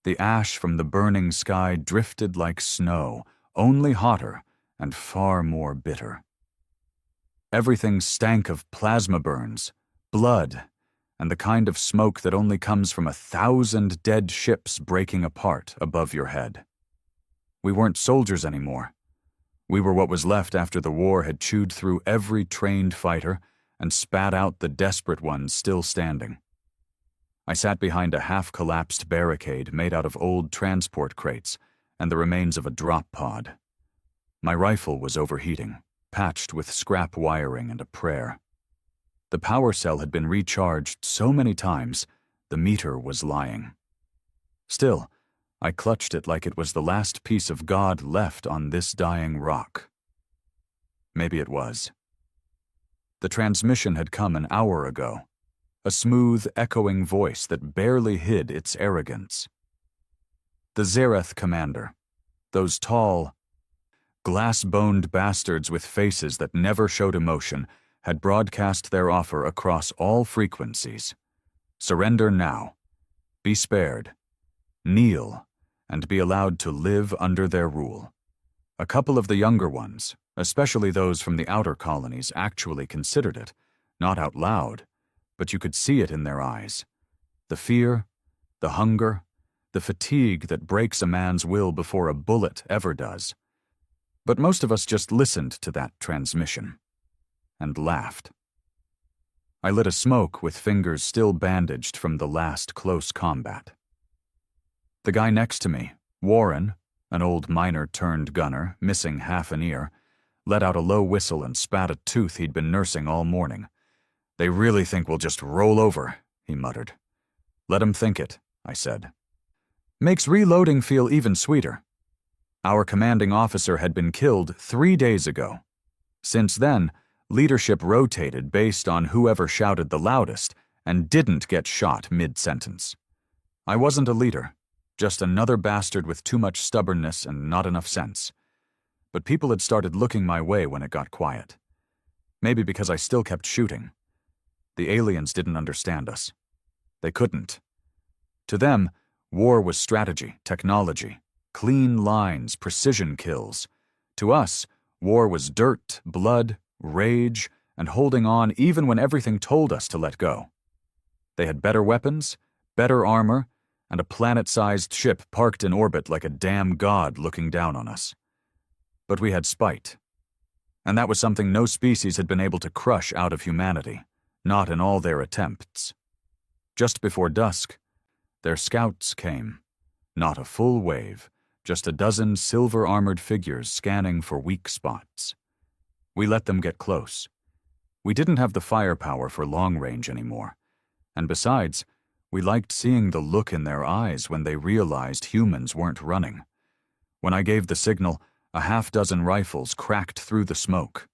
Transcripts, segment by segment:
The ash from the burning sky drifted like snow, only hotter and far more bitter. Everything stank of plasma burns, blood, and the kind of smoke that only comes from 1,000 dead ships breaking apart above your head. We weren't soldiers anymore. We were what was left after the war had chewed through every trained fighter and spat out the desperate ones still standing. I sat behind a half-collapsed barricade made out of old transport crates and the remains of a drop pod. My rifle was overheating, patched with scrap wiring and a prayer. The power cell had been recharged so many times, the meter was lying. Still, I clutched it like it was the last piece of God left on this dying rock. Maybe it was. The transmission had come an hour ago, a smooth, echoing voice that barely hid its arrogance. The Zareth commander, those tall, glass-boned bastards with faces that never showed emotion, had broadcast their offer across all frequencies. Surrender now. Be spared. Kneel, and be allowed to live under their rule. A couple of the younger ones, especially those from the outer colonies, actually considered it, not out loud, but you could see it in their eyes. The fear, the hunger, the fatigue that breaks a man's will before a bullet ever does. But most of us just listened to that transmission and laughed. I lit a smoke with fingers still bandaged from the last close combat. The guy next to me, Warren, an old miner-turned-gunner, missing half an ear, let out a low whistle and spat a tooth he'd been nursing all morning. "They really think we'll just roll over," he muttered. "Let 'em think it," I said. Makes reloading feel even sweeter. Our commanding officer had been killed 3 days ago. Since then, leadership rotated based on whoever shouted the loudest and didn't get shot mid-sentence. I wasn't a leader, just another bastard with too much stubbornness and not enough sense. But people had started looking my way when it got quiet. Maybe because I still kept shooting. The aliens didn't understand us. They couldn't. To them, war was strategy, technology, clean lines, precision kills. To us, war was dirt, blood, rage, and holding on even when everything told us to let go. They had better weapons, better armor, and a planet-sized ship parked in orbit like a damn god looking down on us. But we had spite. And that was something no species had been able to crush out of humanity, not in all their attempts. Just before dusk, their scouts came. Not a full wave, just a dozen silver-armored figures scanning for weak spots. We let them get close. We didn't have the firepower for long range anymore. And besides, we liked seeing the look in their eyes when they realized humans weren't running. When I gave the signal, a half-dozen rifles cracked through the smoke.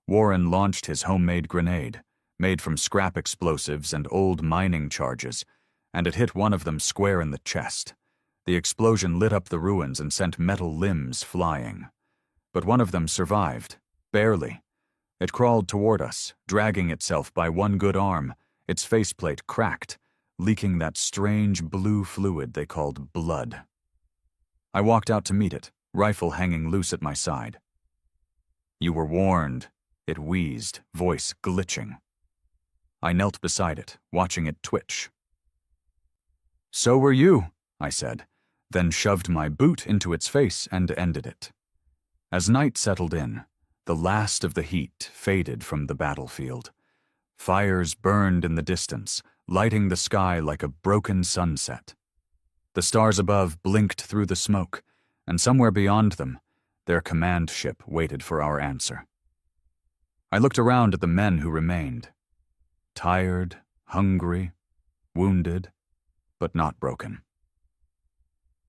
Warren launched his homemade grenade, made from scrap explosives and old mining charges, and it hit one of them square in the chest. The explosion lit up the ruins and sent metal limbs flying. But one of them survived, barely. It crawled toward us, dragging itself by one good arm, its faceplate cracked, leaking that strange blue fluid they called blood. I walked out to meet it, rifle hanging loose at my side. "You were warned," it wheezed, voice glitching. I knelt beside it, watching it twitch. "So were you," I said, then shoved my boot into its face and ended it. As night settled in, the last of the heat faded from the battlefield. Fires burned in the distance, lighting the sky like a broken sunset. The stars above blinked through the smoke, and somewhere beyond them, their command ship waited for our answer. I looked around at the men who remained. Tired, hungry, wounded, but not broken.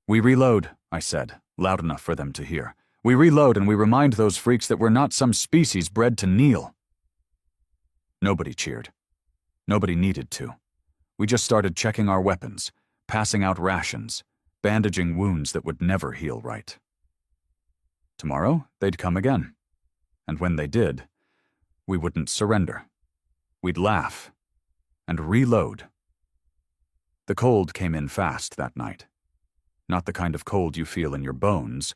"We reload," I said, loud enough for them to hear. "We reload and we remind those freaks that we're not some species bred to kneel." Nobody cheered. Nobody needed to. We just started checking our weapons, passing out rations, bandaging wounds that would never heal right. Tomorrow, they'd come again. And when they did, we wouldn't surrender. We'd laugh and reload. The cold came in fast that night. Not the kind of cold you feel in your bones,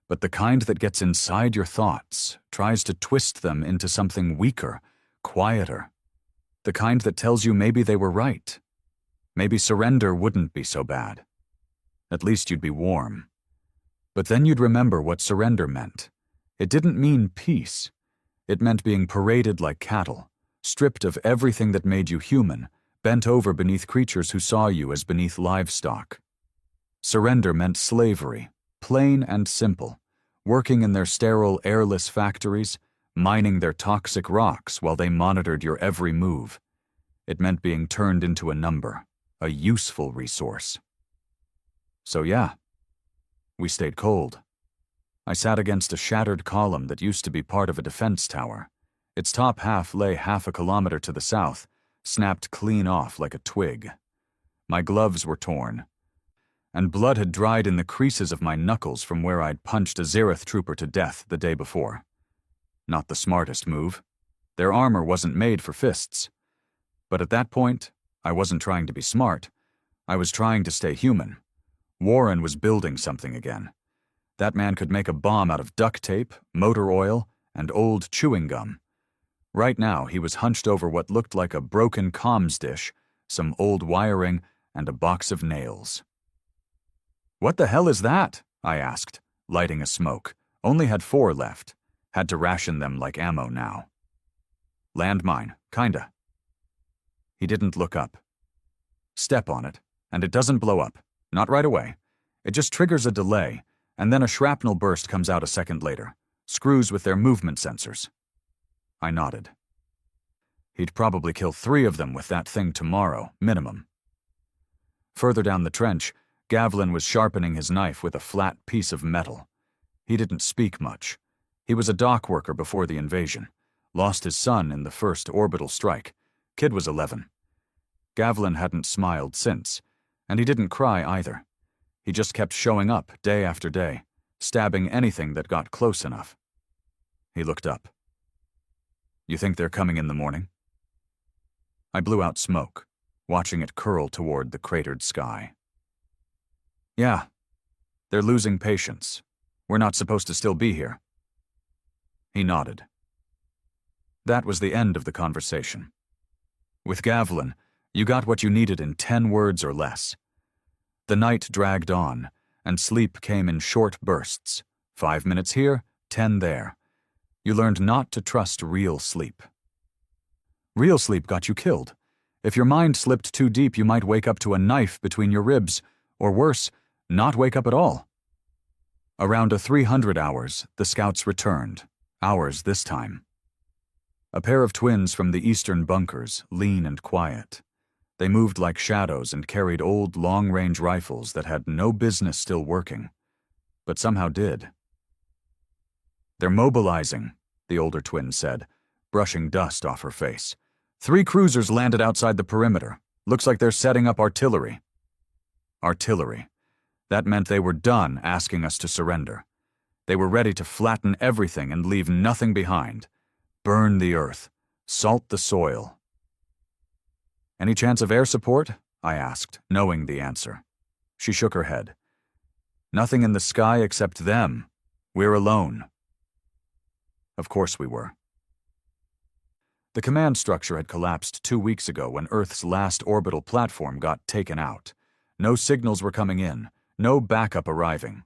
but the kind that gets inside your thoughts, tries to twist them into something weaker, quieter. The kind that tells you maybe they were right. Maybe surrender wouldn't be so bad. At least you'd be warm. But then you'd remember what surrender meant. It didn't mean peace. It meant being paraded like cattle, stripped of everything that made you human, bent over beneath creatures who saw you as beneath livestock. Surrender meant slavery, plain and simple, working in their sterile, airless factories, mining their toxic rocks while they monitored your every move. It meant being turned into a number, a useful resource. So yeah, we stayed cold. I sat against a shattered column that used to be part of a defense tower. Its top half lay half a kilometer to the south, snapped clean off like a twig. My gloves were torn, and blood had dried in the creases of my knuckles from where I'd punched a Zereth trooper to death the day before. Not the smartest move. Their armor wasn't made for fists. But at that point, I wasn't trying to be smart. I was trying to stay human. Warren was building something again. That man could make a bomb out of duct tape, motor oil, and old chewing gum. Right now, he was hunched over what looked like a broken comms dish, some old wiring, and a box of nails. "What the hell is that?" I asked, lighting a smoke. Only had 4 left. Had to ration them like ammo now. "Landmine, kinda." He didn't look up. "Step on it, and it doesn't blow up. Not right away. It just triggers a delay, and then a shrapnel burst comes out a second later. Screws with their movement sensors." I nodded. He'd probably kill 3 of them with that thing tomorrow, minimum. Further down the trench, Gavlin was sharpening his knife with a flat piece of metal. He didn't speak much. He was a dock worker before the invasion. Lost his son in the first orbital strike. Kid was 11. Gavlin hadn't smiled since, and he didn't cry either. He just kept showing up day after day, stabbing anything that got close enough. He looked up. "You think they're coming in the morning?" I blew out smoke, watching it curl toward the cratered sky. "Yeah, they're losing patience. We're not supposed to still be here." He nodded. That was the end of the conversation. With Gavlin, you got what you needed in 10 words or less. The night dragged on, and sleep came in short bursts. 5 minutes here, 10 there. You learned not to trust real sleep. Real sleep got you killed. If your mind slipped too deep, you might wake up to a knife between your ribs, or worse, not wake up at all. Around a 300 hours, the scouts returned, ours this time. A pair of twins from the eastern bunkers, lean and quiet. They moved like shadows and carried old long-range rifles that had no business still working, but somehow did. "They're mobilizing," the older twin said, brushing dust off her face. 3 cruisers landed outside the perimeter. Looks like they're setting up artillery." Artillery. That meant they were done asking us to surrender. They were ready to flatten everything and leave nothing behind. Burn the earth. Salt the soil. "Any chance of air support?" I asked, knowing the answer. She shook her head. "Nothing in the sky except them. We're alone." Of course we were. The command structure had collapsed 2 weeks ago when Earth's last orbital platform got taken out. No signals were coming in, no backup arriving.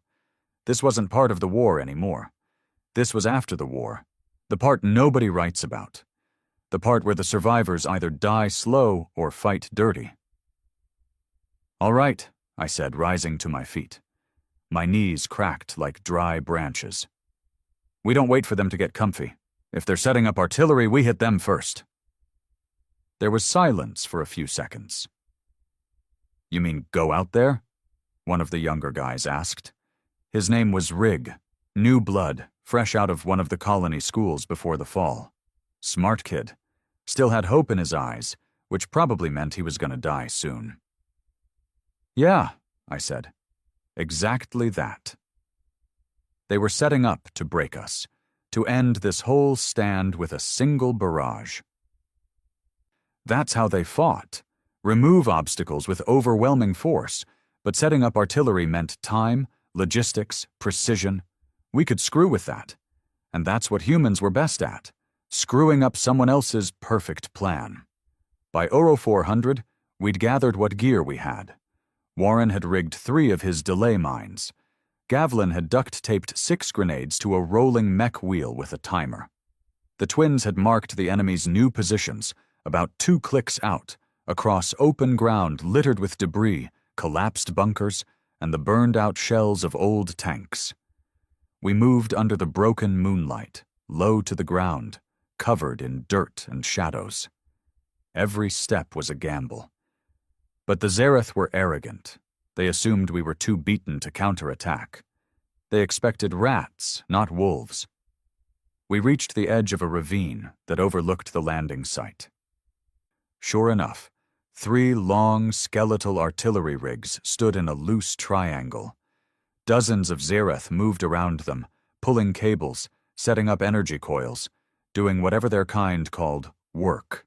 This wasn't part of the war anymore. This was after the war, the part nobody writes about. The part where the survivors either die slow or fight dirty. "All right," I said, rising to my feet. My knees cracked like dry branches. "We don't wait for them to get comfy. If they're setting up artillery, we hit them first." There was silence for a few seconds. "You mean go out there?" one of the younger guys asked. His name was Rig, new blood, fresh out of one of the colony schools before the fall. Smart kid. Still had hope in his eyes, which probably meant he was going to die soon. "Yeah," I said. "Exactly that." They were setting up to break us, to end this whole stand with a single barrage. That's how they fought. Remove obstacles with overwhelming force, But setting up artillery meant time, logistics, precision. We could screw with that. And that's what humans were best at, screwing up someone else's perfect plan. By Oro 400, we'd gathered what gear we had. Warren had rigged 3 of his delay mines. Gavlin had duct-taped 6 grenades to a rolling mech wheel with a timer. The twins had marked the enemy's new positions, about 2 clicks out, across open ground littered with debris, collapsed bunkers, and the burned-out shells of old tanks. We moved under the broken moonlight, low to the ground, covered in dirt and shadows. Every step was a gamble. But the Zareth were arrogant. They assumed we were too beaten to counterattack. They expected rats, not wolves. We reached the edge of a ravine that overlooked the landing site. Sure enough, 3 long, skeletal artillery rigs stood in a loose triangle. Dozens of Zareth moved around them, pulling cables, setting up energy coils, doing whatever their kind called work.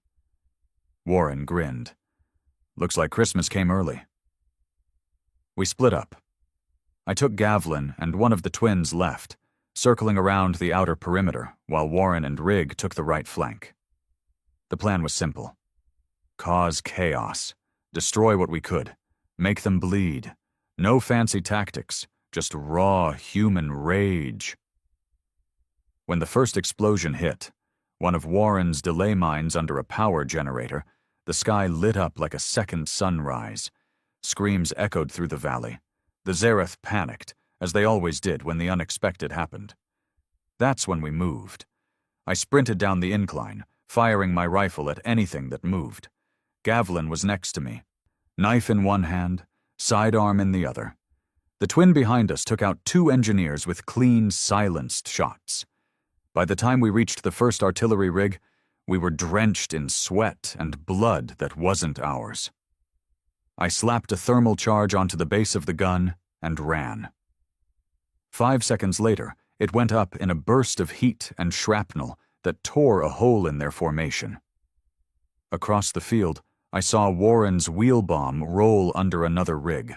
Warren grinned. Looks like Christmas came early. We split up. I took Gavlin and one of the twins left, circling around the outer perimeter, while Warren and Rig took the right flank. The plan was simple. Cause chaos. Destroy what we could. Make them bleed. No fancy tactics, just raw human rage. When the first explosion hit, one of Warren's delay mines under a power generator, the sky lit up like a second sunrise. Screams echoed through the valley. The Zareth panicked, as they always did when the unexpected happened. That's when we moved. I sprinted down the incline, firing my rifle at anything that moved. Gavlin was next to me, knife in one hand, sidearm in the other. The twin behind us took out 2 engineers with clean, silenced shots. By the time we reached the first artillery rig, we were drenched in sweat and blood that wasn't ours. I slapped a thermal charge onto the base of the gun and ran. 5 seconds later, it went up in a burst of heat and shrapnel that tore a hole in their formation. Across the field, I saw Warren's wheel bomb roll under another rig.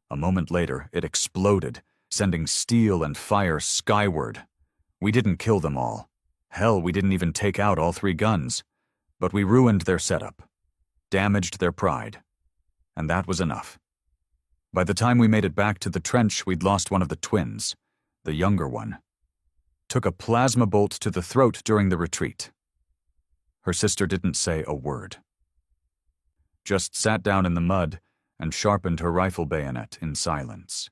A moment later, it exploded, sending steel and fire skyward. We didn't kill them all. Hell, we didn't even take out all 3 guns. But we ruined their setup, damaged their pride. And that was enough. By the time we made it back to the trench, we'd lost one of the twins, the younger one. Took a plasma bolt to the throat during the retreat. Her sister didn't say a word. Just sat down in the mud and sharpened her rifle bayonet in silence.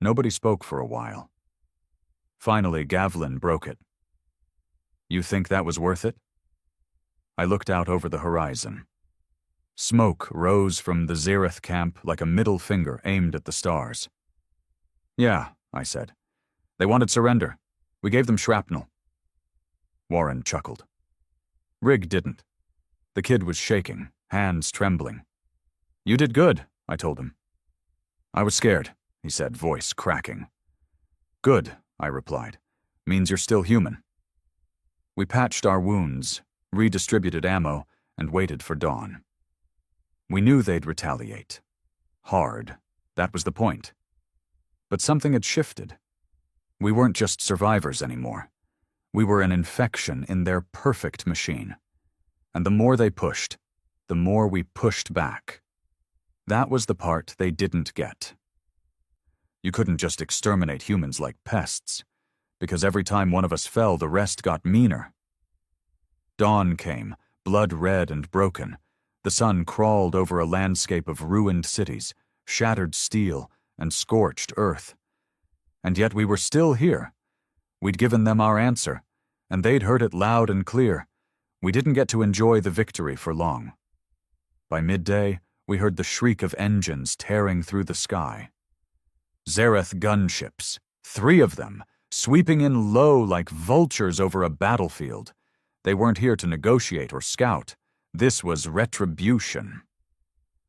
Nobody spoke for a while. Finally, Gavlin broke it. You think that was worth it? I looked out over the horizon. Smoke rose from the Zareth camp like a middle finger aimed at the stars. Yeah, I said. They wanted surrender. We gave them shrapnel. Warren chuckled. Rig didn't. The kid was shaking, hands trembling. You did good, I told him. I was scared, he said, voice cracking. Good, I replied. Means you're still human. We patched our wounds, redistributed ammo, and waited for dawn. We knew they'd retaliate. Hard. That was the point. But something had shifted. We weren't just survivors anymore. We were an infection in their perfect machine. And the more they pushed, the more we pushed back. That was the part they didn't get. You couldn't just exterminate humans like pests, because every time one of us fell, the rest got meaner. Dawn came, blood red and broken. The sun crawled over a landscape of ruined cities, shattered steel, and scorched earth. And yet we were still here. We'd given them our answer, and they'd heard it loud and clear. We didn't get to enjoy the victory for long. By midday, we heard the shriek of engines tearing through the sky. Zareth gunships, 3 of them, sweeping in low like vultures over a battlefield. They weren't here to negotiate or scout. This was retribution.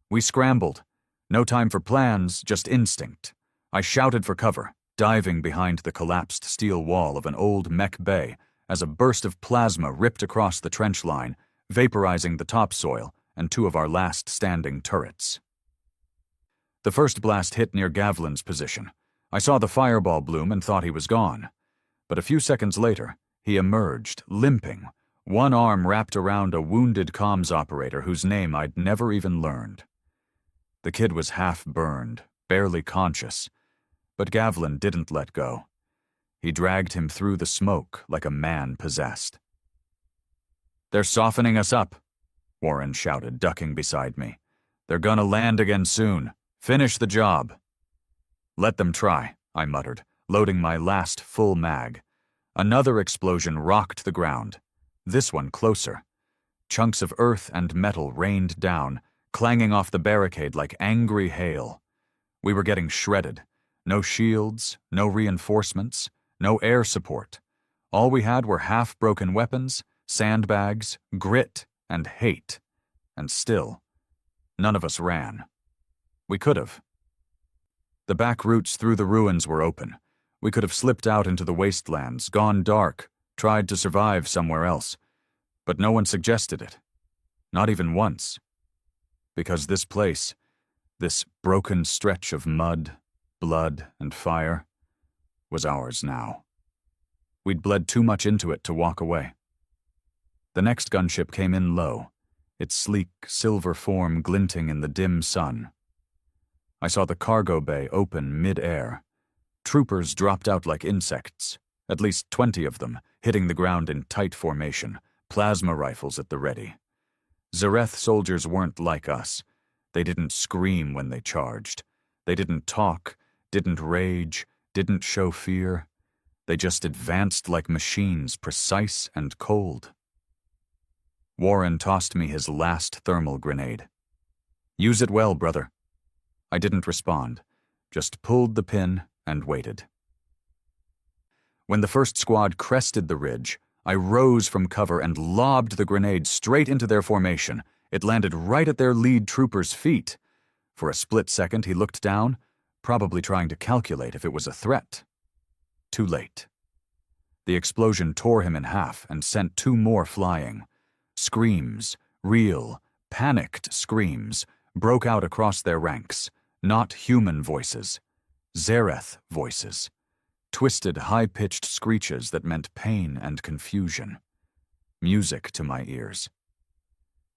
We scrambled. No time for plans, just instinct. I shouted for cover, diving behind the collapsed steel wall of an old mech bay as a burst of plasma ripped across the trench line, vaporizing the topsoil and 2 of our last standing turrets. The first blast hit near Gavlin's position. I saw the fireball bloom and thought he was gone. But a few seconds later, he emerged, limping, one arm wrapped around a wounded comms operator whose name I'd never even learned. The kid was half burned, barely conscious, but Gavlin didn't let go. He dragged him through the smoke like a man possessed. "They're softening us up," Warren shouted, ducking beside me. "They're gonna land again soon. Finish the job." "Let them try," I muttered, loading my last full mag. Another explosion rocked the ground, this one closer. Chunks of earth and metal rained down, clanging off the barricade like angry hail. We were getting shredded. No shields, no reinforcements, no air support. All we had were half-broken weapons, sandbags, grit, and hate. And still, none of us ran. We could have. The back routes through the ruins were open. We could have slipped out into the wastelands, gone dark, tried to survive somewhere else. But no one suggested it. Not even once. Because this place, this broken stretch of mud, blood, and fire, was ours now. We'd bled too much into it to walk away. The next gunship came in low, its sleek, silver form glinting in the dim sun. I saw the cargo bay open mid-air. Troopers dropped out like insects, at least 20 of them, hitting the ground in tight formation, plasma rifles at the ready. Zareth soldiers weren't like us. They didn't scream when they charged. They didn't talk, didn't rage, didn't show fear. They just advanced like machines, precise and cold. Warren tossed me his last thermal grenade. "Use it well, brother." I didn't respond, just pulled the pin and waited. When the first squad crested the ridge, I rose from cover and lobbed the grenade straight into their formation. It landed right at their lead trooper's feet. For a split second, he looked down, probably trying to calculate if it was a threat. Too late. The explosion tore him in half and sent 2 more flying. Screams, real, panicked screams, broke out across their ranks. Not human voices. Zareth voices. Twisted, high-pitched screeches that meant pain and confusion. Music to my ears.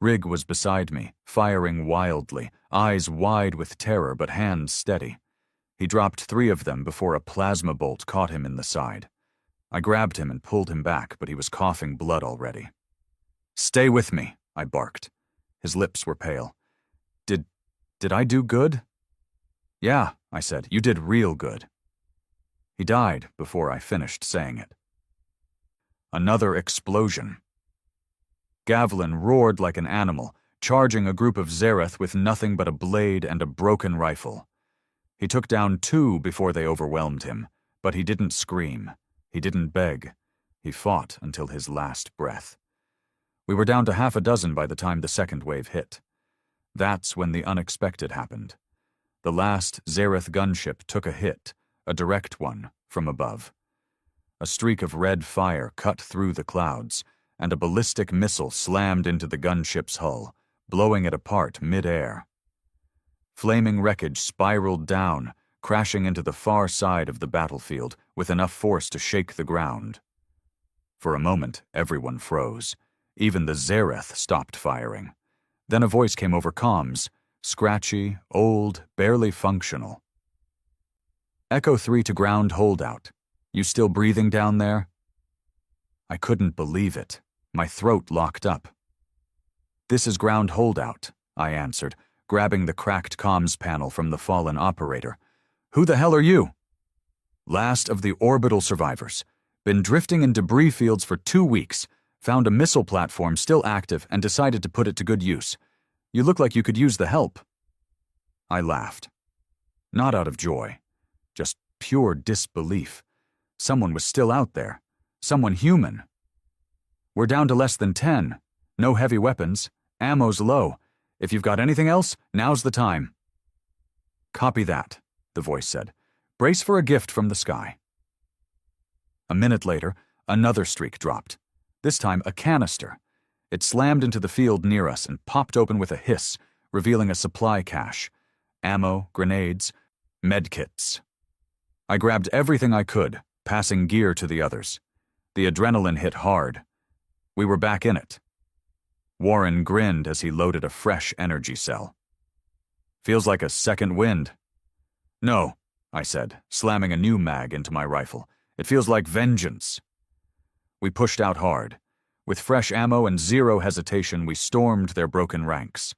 Rig was beside me, firing wildly, eyes wide with terror but hands steady. He dropped 3 of them before a plasma bolt caught him in the side. I grabbed him and pulled him back, but he was coughing blood already. "Stay with me," I barked. His lips were pale. Did I do good?" "Yeah," I said, "you did real good." He died before I finished saying it. Another explosion. Gavlin roared like an animal, charging a group of Zareth with nothing but a blade and a broken rifle. He took down 2 before they overwhelmed him, but he didn't scream. He didn't beg. He fought until his last breath. We were down to half a dozen by the time the second wave hit. That's when the unexpected happened. The last Zareth gunship took a hit, a direct one, from above. A streak of red fire cut through the clouds, and a ballistic missile slammed into the gunship's hull, blowing it apart mid-air. Flaming wreckage spiraled down, crashing into the far side of the battlefield with enough force to shake the ground. For a moment, everyone froze. Even the Zareth stopped firing. Then a voice came over comms, scratchy, old, barely functional. "Echo 3 to ground holdout. You still breathing down there?" I couldn't believe it. My throat locked up. "This is ground holdout," I answered, grabbing the cracked comms panel from the fallen operator. "Who the hell are you?" "Last of the orbital survivors. Been drifting in debris fields for 2 weeks. Found a missile platform still active and decided to put it to good use. You look like you could use the help." I laughed. Not out of joy. Just pure disbelief. Someone was still out there. Someone human. "We're down to less than 10. No heavy weapons. Ammo's low. If you've got anything else, now's the time." "Copy that," the voice said. "Brace for a gift from the sky." A minute later, another streak dropped. This time, a canister. It slammed into the field near us and popped open with a hiss, revealing a supply cache. ammo, grenades, medkits. I grabbed everything I could, passing gear to the others. The adrenaline hit hard. We were back in it. Warren grinned as he loaded a fresh energy cell. Feels like a second wind. No, I said, slamming a new mag into my rifle. It feels like vengeance. We pushed out hard. With fresh ammo and zero hesitation, we stormed their broken ranks.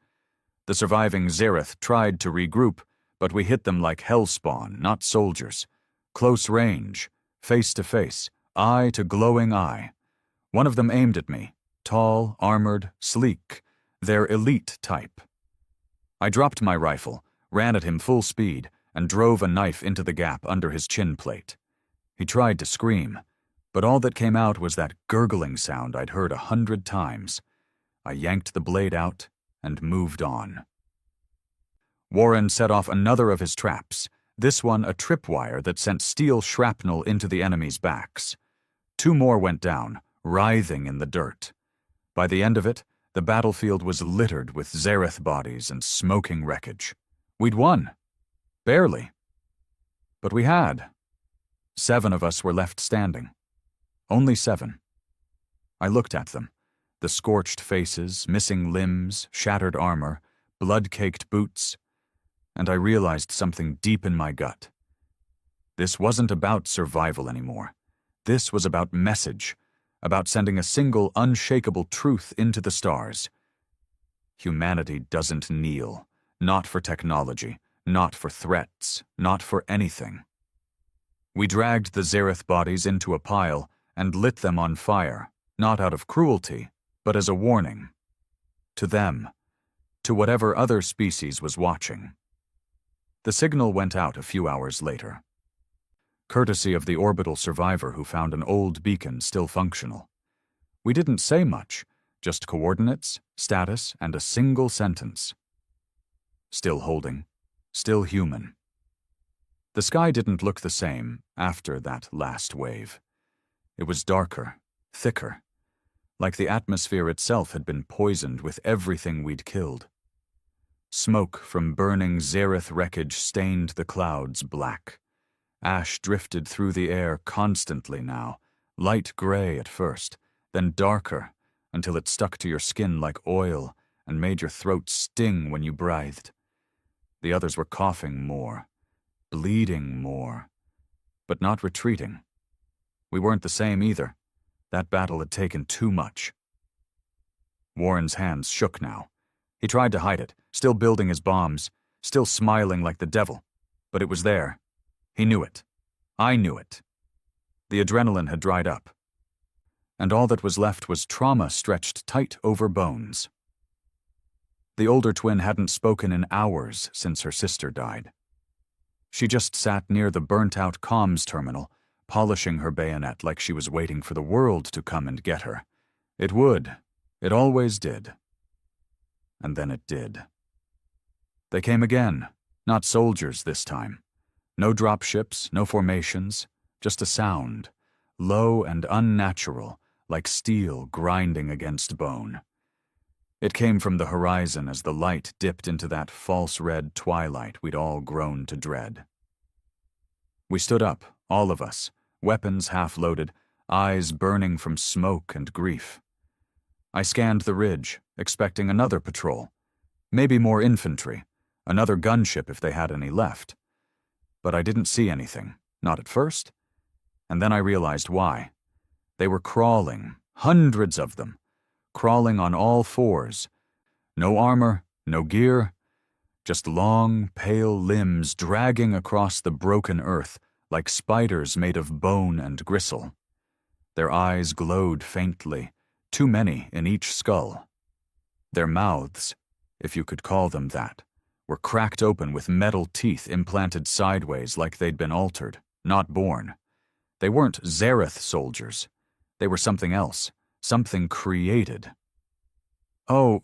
The surviving Zareth tried to regroup, but we hit them like hellspawn, not soldiers. Close range, face to face, eye to glowing eye. One of them aimed at me, tall, armored, sleek, their elite type. I dropped my rifle, ran at him full speed, and drove a knife into the gap under his chin plate. He tried to scream, but all that came out was that gurgling sound I'd heard 100 times. I yanked the blade out and moved on. Warren set off another of his traps, this one a tripwire that sent steel shrapnel into the enemy's backs. 2 more went down, writhing in the dirt. By the end of it, the battlefield was littered with Zareth bodies and smoking wreckage. We'd won. Barely. But we had. 7 of us were left standing. Only 7. I looked at them. The scorched faces, missing limbs, shattered armor, blood-caked boots, and I realized something deep in my gut. This wasn't about survival anymore. This was about message, about sending a single unshakable truth into the stars. Humanity doesn't kneel, not for technology, not for threats, not for anything. We dragged the Zareth bodies into a pile and lit them on fire, not out of cruelty, but as a warning. To them, to whatever other species was watching. The signal went out a few hours later. Courtesy of the orbital survivor who found an old beacon still functional. We didn't say much, just coordinates, status, and a single sentence. Still holding, still human. The sky didn't look the same after that last wave. It was darker, thicker, like the atmosphere itself had been poisoned with everything we'd killed. Smoke from burning Zareth wreckage stained the clouds black. Ash drifted through the air constantly now, light gray at first, then darker until it stuck to your skin like oil and made your throat sting when you breathed. The others were coughing more, bleeding more, but not retreating. We weren't the same either. That battle had taken too much. Warren's hands shook now. He tried to hide it, still building his bombs, still smiling like the devil, but it was there. He knew it. I knew it. The adrenaline had dried up, and all that was left was trauma stretched tight over bones. The older twin hadn't spoken in hours since her sister died. She just sat near the burnt-out comms terminal, polishing her bayonet like she was waiting for the world to come and get her. It would. It always did. And then it did. They came again, not soldiers this time. No dropships, no formations, just a sound, low and unnatural, like steel grinding against bone. It came from the horizon as the light dipped into that false red twilight we'd all grown to dread. We stood up, all of us, weapons half-loaded, eyes burning from smoke and grief. I scanned the ridge, expecting another patrol, maybe more infantry, another gunship if they had any left. But I didn't see anything, not at first, and then I realized why. They were crawling, hundreds of them, crawling on all fours. No armor, no gear, just long, pale limbs dragging across the broken earth like spiders made of bone and gristle. Their eyes glowed faintly, too many in each skull. Their mouths, if you could call them that, were cracked open with metal teeth implanted sideways like they'd been altered, not born. They weren't Zareth soldiers. They were something else, something created. "Oh,"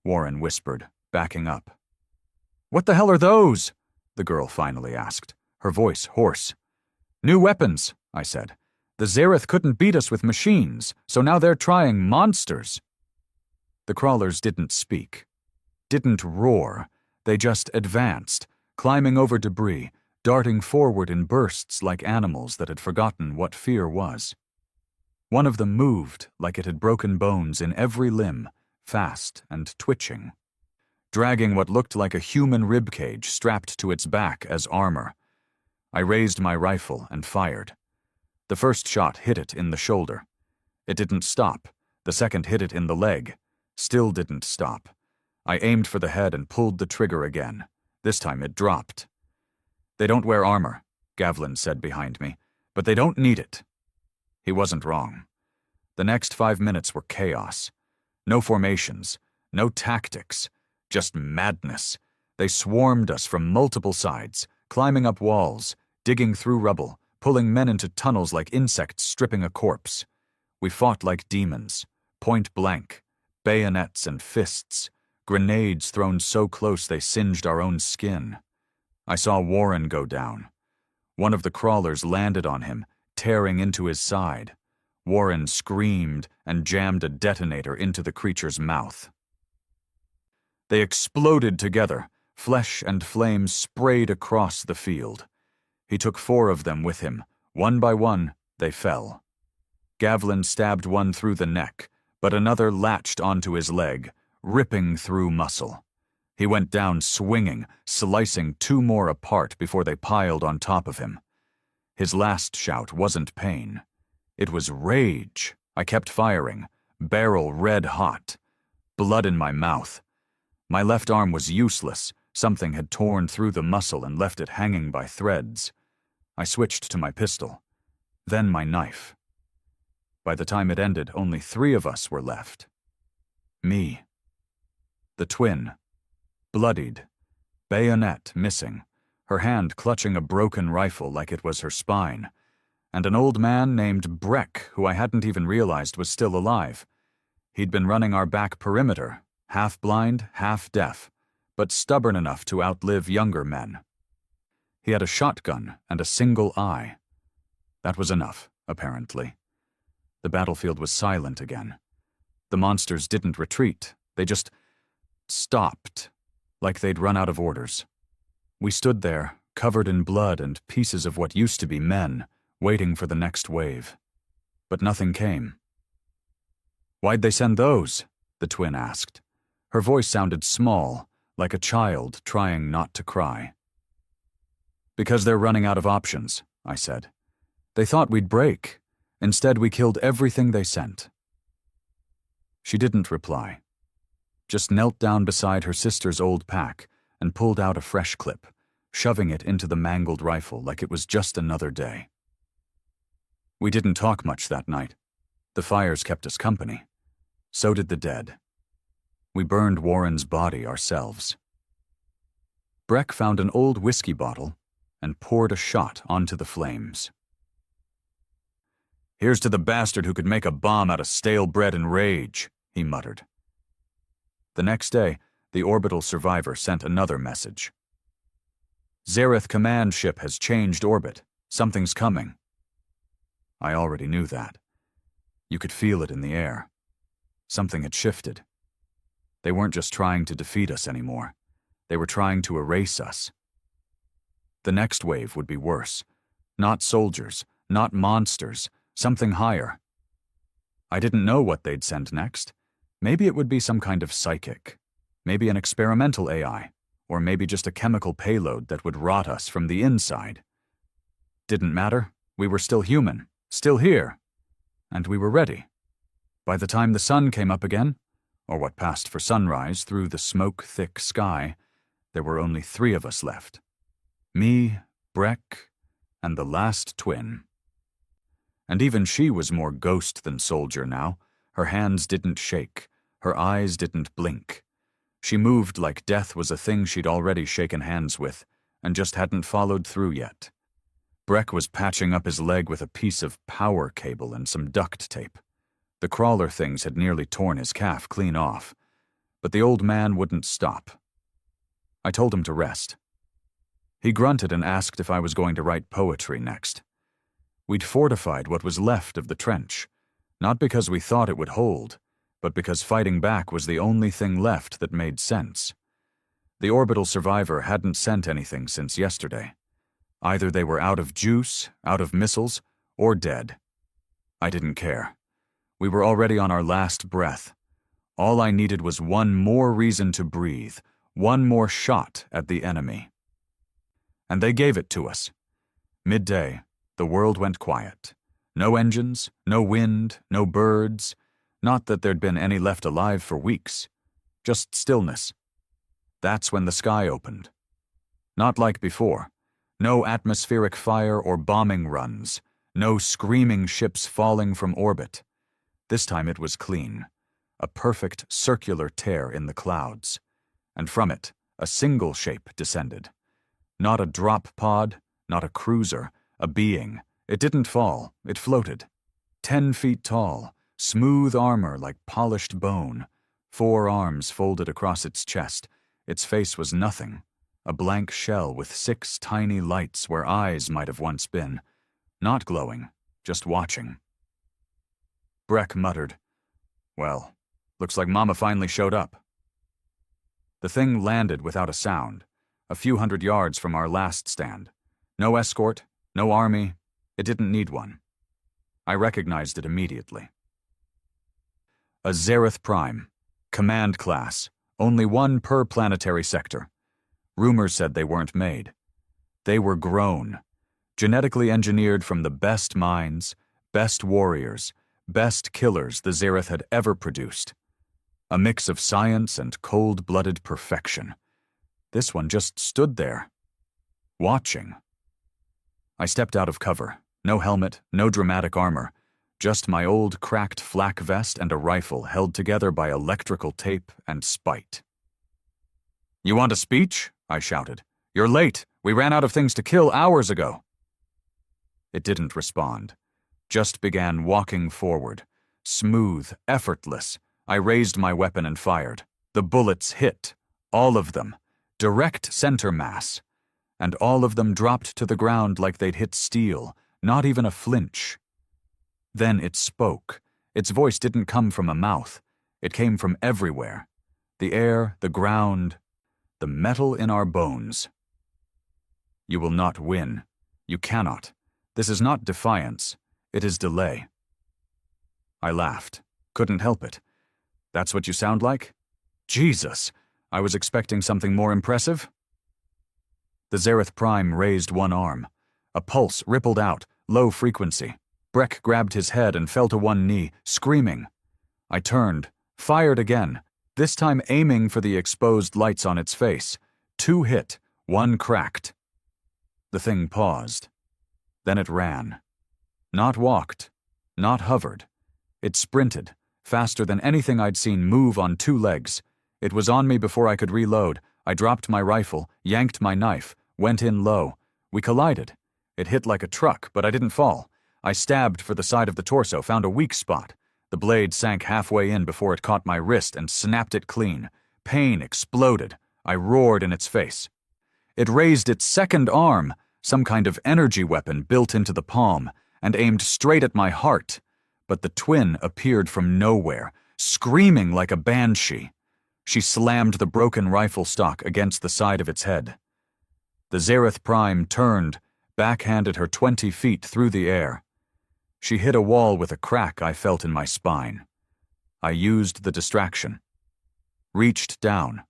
Warren whispered, backing up. "What the hell are those?" the girl finally asked, her voice hoarse. "New weapons," I said. "The Zareth couldn't beat us with machines, so now they're trying monsters." The crawlers didn't speak, didn't roar, They just advanced, climbing over debris, darting forward in bursts like animals that had forgotten what fear was. One of them moved like it had broken bones in every limb, fast and twitching, dragging what looked like a human ribcage strapped to its back as armor. I raised my rifle and fired. The first shot hit it in the shoulder. It didn't stop. The second hit it in the leg. Still didn't stop. I aimed for the head and pulled the trigger again. This time it dropped. "They don't wear armor," Gavlin said behind me, "but they don't need it." He wasn't wrong. The next 5 minutes were chaos. No formations, no tactics, just madness. They swarmed us from multiple sides, climbing up walls, digging through rubble, pulling men into tunnels like insects stripping a corpse. We fought like demons, point blank, bayonets and fists, grenades thrown so close they singed our own skin. I saw Warren go down. One of the crawlers landed on him, tearing into his side. Warren screamed and jammed a detonator into the creature's mouth. They exploded together. Flesh and flame sprayed across the field. He took 4 of them with him. One by one, they fell. Gavlin stabbed one through the neck, but another latched onto his leg, ripping through muscle. He went down swinging, slicing 2 more apart before they piled on top of him. His last shout wasn't pain. It was rage. I kept firing, barrel red hot. Blood in my mouth. My left arm was useless. Something had torn through the muscle and left it hanging by threads. I switched to my pistol, then my knife. By the time it ended, only 3 of us were left. Me. The twin. Bloodied. Bayonet missing. Her hand clutching a broken rifle like it was her spine. And an old man named Breck, who I hadn't even realized was still alive. He'd been running our back perimeter, half blind, half deaf, but stubborn enough to outlive younger men. He had a shotgun and a single eye. That was enough, apparently. The battlefield was silent again. The monsters didn't retreat. They just stopped, like they'd run out of orders. We stood there, covered in blood and pieces of what used to be men, waiting for the next wave. But nothing came. "Why'd they send those?" the twin asked. Her voice sounded small, like a child trying not to cry. "Because they're running out of options," I said. "They thought we'd break. Instead, we killed everything they sent." She didn't reply, just knelt down beside her sister's old pack and pulled out a fresh clip, shoving it into the mangled rifle like it was just another day. We didn't talk much that night. The fires kept us company. So did the dead. We burned Warren's body ourselves. Breck found an old whiskey bottle and poured a shot onto the flames. "Here's to the bastard who could make a bomb out of stale bread and rage," he muttered. The next day, the orbital survivor sent another message. "Zareth command ship has changed orbit. Something's coming." I already knew that. You could feel it in the air. Something had shifted. They weren't just trying to defeat us anymore. They were trying to erase us. The next wave would be worse. Not soldiers, not monsters, something higher. I didn't know what they'd send next. Maybe it would be some kind of psychic. Maybe an experimental AI. Or maybe just a chemical payload that would rot us from the inside. Didn't matter. We were still human. Still here. And we were ready. By the time the sun came up again, or what passed for sunrise through the smoke-thick sky, there were only 3 of us left. Me, Breck, and the last twin. And even she was more ghost than soldier now. Her hands didn't shake. Her eyes didn't blink. She moved like death was a thing she'd already shaken hands with, and just hadn't followed through yet. Breck was patching up his leg with a piece of power cable and some duct tape. The crawler things had nearly torn his calf clean off, but the old man wouldn't stop. I told him to rest. He grunted and asked if I was going to write poetry next. We'd fortified what was left of the trench, not because we thought it would hold, but because fighting back was the only thing left that made sense. The orbital survivor hadn't sent anything since yesterday. Either they were out of juice, out of missiles, or dead. I didn't care. We were already on our last breath. All I needed was one more reason to breathe, one more shot at the enemy. And they gave it to us. Midday, the world went quiet. No engines, no wind, no birds. Not that there'd been any left alive for weeks. Just stillness. That's when the sky opened. Not like before. No atmospheric fire or bombing runs. No screaming ships falling from orbit. This time it was clean. A perfect circular tear in the clouds. And from it, a single shape descended. Not a drop pod, not a cruiser, a being. It didn't fall, it floated. 10 feet tall, smooth armor like polished bone. 4 arms folded across its chest. Its face was nothing. A blank shell with 6 tiny lights where eyes might have once been. Not glowing, just watching. Breck muttered, "Well, looks like Mama finally showed up." The thing landed without a sound, a few hundred yards from our last stand. No escort, no army. It didn't need one. I recognized it immediately. A Zareth Prime, command class, only 1 per planetary sector. Rumors said they weren't made. They were grown, genetically engineered from the best minds, best warriors, best killers the Zareth had ever produced. A mix of science and cold-blooded perfection. This one just stood there, watching. I stepped out of cover. No helmet, no dramatic armor. Just my old cracked flak vest and a rifle held together by electrical tape and spite. "You want a speech?" I shouted. "You're late. We ran out of things to kill hours ago." It didn't respond. Just began walking forward. Smooth, effortless. I raised my weapon and fired. The bullets hit. All of them. Direct center mass. And all of them dropped to the ground like they'd hit steel. Not even a flinch. Then it spoke. Its voice didn't come from a mouth. It came from everywhere. The air, the ground, the metal in our bones. "You will not win. You cannot. This is not defiance. It is delay." I laughed. Couldn't help it. "That's what you sound like?" Jesus! I was expecting something more impressive. The Zareth Prime raised one arm. A pulse rippled out, low frequency. Breck grabbed his head and fell to one knee, screaming. I turned, fired again, this time aiming for the exposed lights on its face. 2 hit, 1 cracked. The thing paused. Then it ran. Not walked, not hovered. It sprinted, faster than anything I'd seen move on 2 legs. It was on me before I could reload. I dropped my rifle, yanked my knife, went in low. We collided. It hit like a truck, but I didn't fall. I stabbed for the side of the torso, found a weak spot. The blade sank halfway in before it caught my wrist and snapped it clean. Pain exploded. I roared in its face. It raised its second arm, some kind of energy weapon built into the palm, and aimed straight at my heart. But the twin appeared from nowhere, screaming like a banshee. She slammed the broken rifle stock against the side of its head. The Zareth Prime turned, backhanded her 20 feet through the air. She hit a wall with a crack I felt in my spine. I used the distraction. Reached down.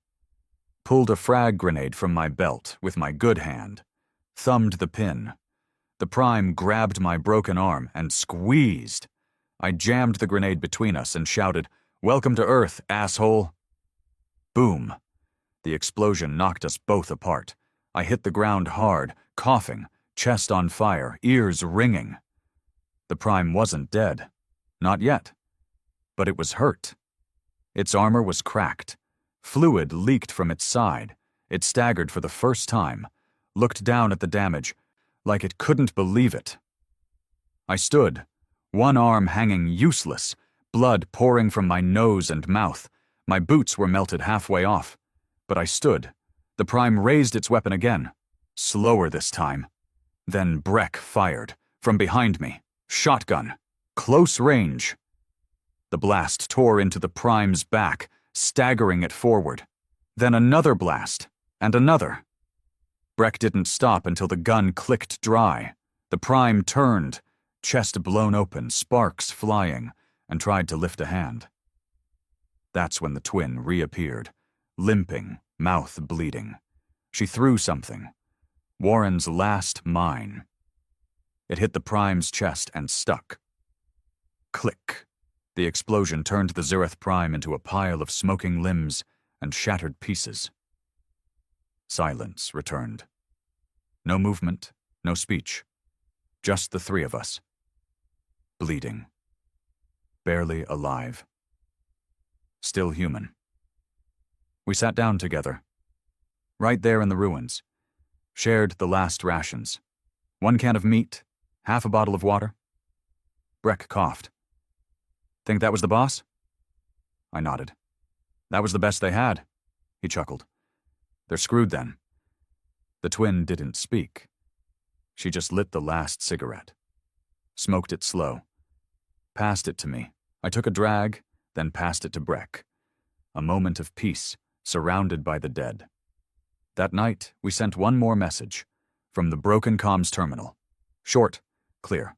Pulled a frag grenade from my belt with my good hand. Thumbed the pin. The Prime grabbed my broken arm and squeezed. I jammed the grenade between us and shouted, "Welcome to Earth, asshole!" Boom. The explosion knocked us both apart. I hit the ground hard, coughing, chest on fire, ears ringing. The Prime wasn't dead. Not yet. But it was hurt. Its armor was cracked. Fluid leaked from its side. It staggered for the first time, looked down at the damage, like it couldn't believe it. I stood, one arm hanging useless, blood pouring from my nose and mouth. My boots were melted halfway off. But I stood. The Prime raised its weapon again. Slower this time. Then Breck fired, from behind me. Shotgun. Close range. The blast tore into the Prime's back, staggering it forward. Then another blast. And another. Breck didn't stop until the gun clicked dry. The Prime turned, chest blown open, sparks flying, and tried to lift a hand. That's when the twin reappeared, limping, mouth bleeding. She threw something. Warren's last mine. It hit the Prime's chest and stuck. Click. The explosion turned the Zereth Prime into a pile of smoking limbs and shattered pieces. Silence returned. No movement, no speech. Just the three of us. Bleeding. Barely alive. Still human. We sat down together. Right there in the ruins. Shared the last rations. 1 can of meat, half a bottle of water. Breck coughed. Think that was the boss? I nodded. That was the best they had. He chuckled. They're screwed then. The twin didn't speak. She just lit the last cigarette. Smoked it slow. Passed it to me. I took a drag, then passed it to Breck. A moment of peace, surrounded by the dead. That night, we sent one more message. From the broken comms terminal. Short, clear.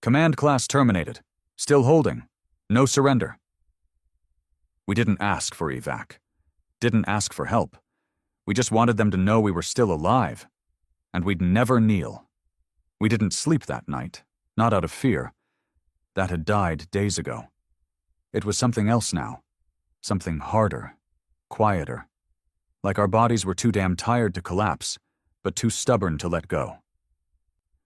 Command class terminated. Still holding. No surrender. We didn't ask for evac. Didn't ask for help. We just wanted them to know we were still alive. And we'd never kneel. We didn't sleep that night. Not out of fear. That had died days ago. It was something else now. Something harder. Quieter. Like our bodies were too damn tired to collapse, but too stubborn to let go.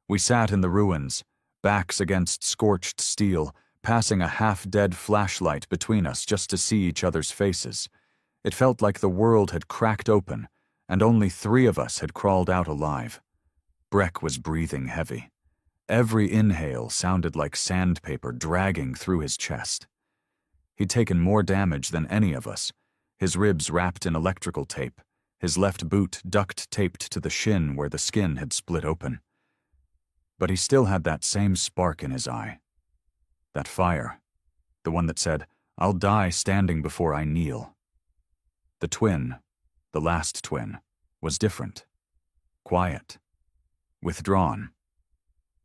We sat in the ruins, backs against scorched steel, passing a half-dead flashlight between us just to see each other's faces. It felt like the world had cracked open, and only 3 of us had crawled out alive. Breck was breathing heavy. Every inhale sounded like sandpaper dragging through his chest. He'd taken more damage than any of us, his ribs wrapped in electrical tape, his left boot duct-taped to the shin where the skin had split open. But he still had that same spark in his eye. That fire. The one that said, "I'll die standing before I kneel." The twin, the last twin, was different. Quiet. Withdrawn.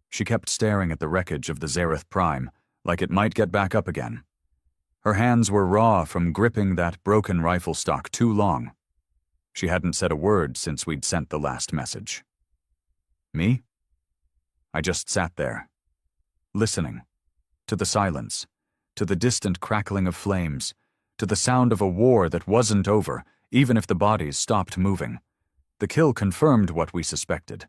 She kept staring at the wreckage of the Zereth Prime, like it might get back up again. Her hands were raw from gripping that broken rifle stock too long. She hadn't said a word since we'd sent the last message. Me? I just sat there, listening, to the silence, to the distant crackling of flames, to the sound of a war that wasn't over, even if the bodies stopped moving. The kill confirmed what we suspected.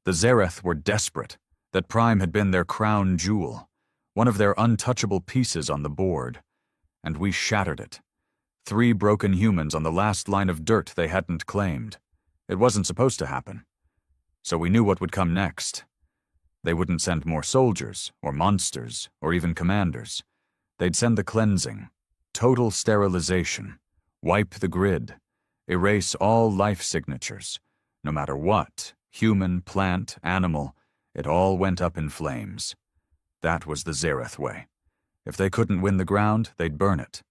The Zereth were desperate, that Prime had been their crown jewel, one of their untouchable pieces on the board. And we shattered it. 3 broken humans on the last line of dirt they hadn't claimed. It wasn't supposed to happen. So we knew what would come next. They wouldn't send more soldiers, or monsters, or even commanders. They'd send the cleansing, total sterilization, wipe the grid, erase all life signatures. No matter what, human, plant, animal, it all went up in flames. That was the Zereth way. If they couldn't win the ground, they'd burn it.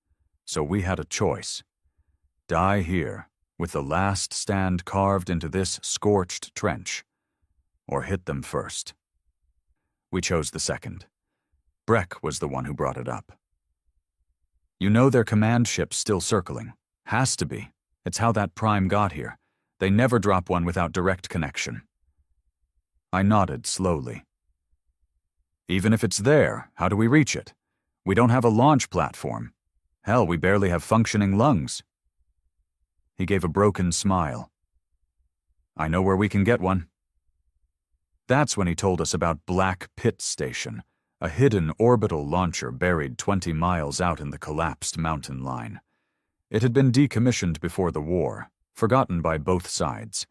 So we had a choice. Die here, with the last stand carved into this scorched trench, or hit them first. We chose the second. Breck was the one who brought it up. You know their command ship's still circling. Has to be. It's how that Prime got here. They never drop one without direct connection. I nodded slowly. Even if it's there, how do we reach it? We don't have a launch platform. Hell, we barely have functioning lungs. He gave a broken smile. I know where we can get one. That's when he told us about Black Pit Station, a hidden orbital launcher buried 20 miles out in the collapsed mountain line. It had been decommissioned before the war, forgotten by both sides.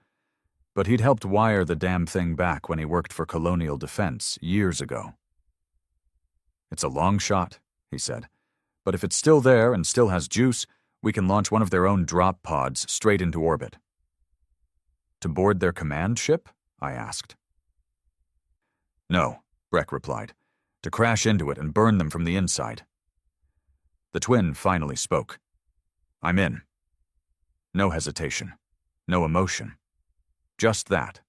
But he'd helped wire the damn thing back when he worked for Colonial Defense years ago. It's a long shot, he said, but if it's still there and still has juice, we can launch one of their own drop pods straight into orbit. To board their command ship? I asked. No, Breck replied. To crash into it and burn them from the inside. The twin finally spoke. I'm in. No hesitation. no emotion. Just that.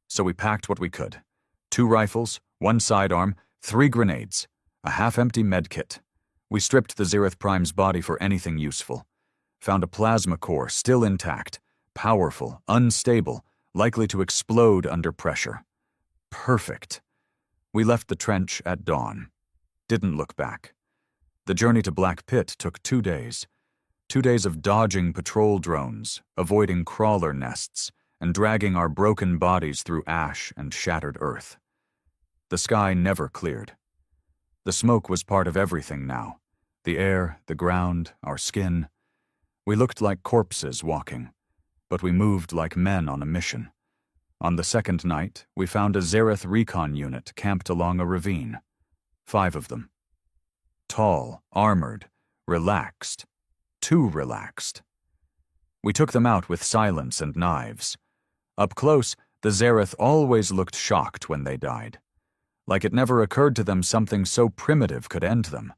So we packed what we could. 2 rifles, 1 sidearm, 3 grenades, a half-empty medkit. We stripped the Zereth Prime's body for anything useful. Found a plasma core still intact, powerful, unstable, likely to explode under pressure. Perfect. We left the trench at dawn. Didn't look back. The journey to Black Pit took 2 days. 2 days of dodging patrol drones, avoiding crawler nests, and dragging our broken bodies through ash and shattered earth. The sky never cleared. The smoke was part of everything now. The air, the ground, our skin. We looked like corpses walking, but we moved like men on a mission. On the 2nd night, we found a Zereth recon unit camped along a ravine. 5 of them. Tall, armored, relaxed. Too relaxed. We took them out with silence and knives. Up close, the Zereth always looked shocked when they died. Like it never occurred to them something so primitive could end them.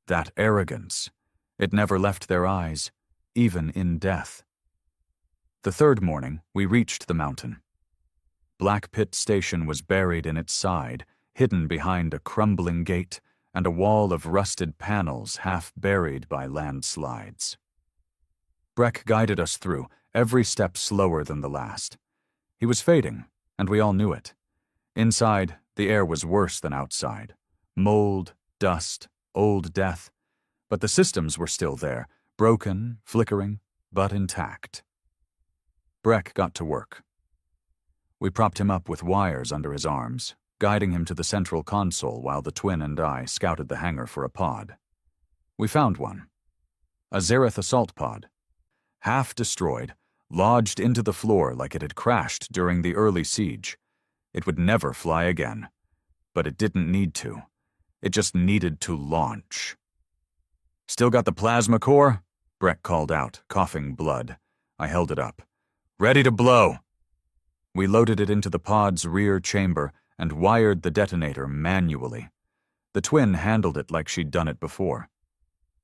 That arrogance. It never left their eyes, even in death. The 3rd morning, we reached the mountain. Black Pit Station was buried in its side, hidden behind a crumbling gate and a wall of rusted panels half buried by landslides. Breck guided us through, every step slower than the last. He was fading, and we all knew it. Inside, the air was worse than outside. Mold, dust, old death. But the systems were still there, broken, flickering, but intact. Breck got to work. We propped him up with wires under his arms, guiding him to the central console while the twin and I scouted the hangar for a pod. We found one. A Zereth assault pod. Half destroyed, lodged into the floor like it had crashed during the early siege. It would never fly again. But it didn't need to. It just needed to launch. "Still got the plasma core?" Breck called out, coughing blood. I held it up. "Ready to blow!" We loaded it into the pod's rear chamber and wired the detonator manually. The twin handled it like she'd done it before.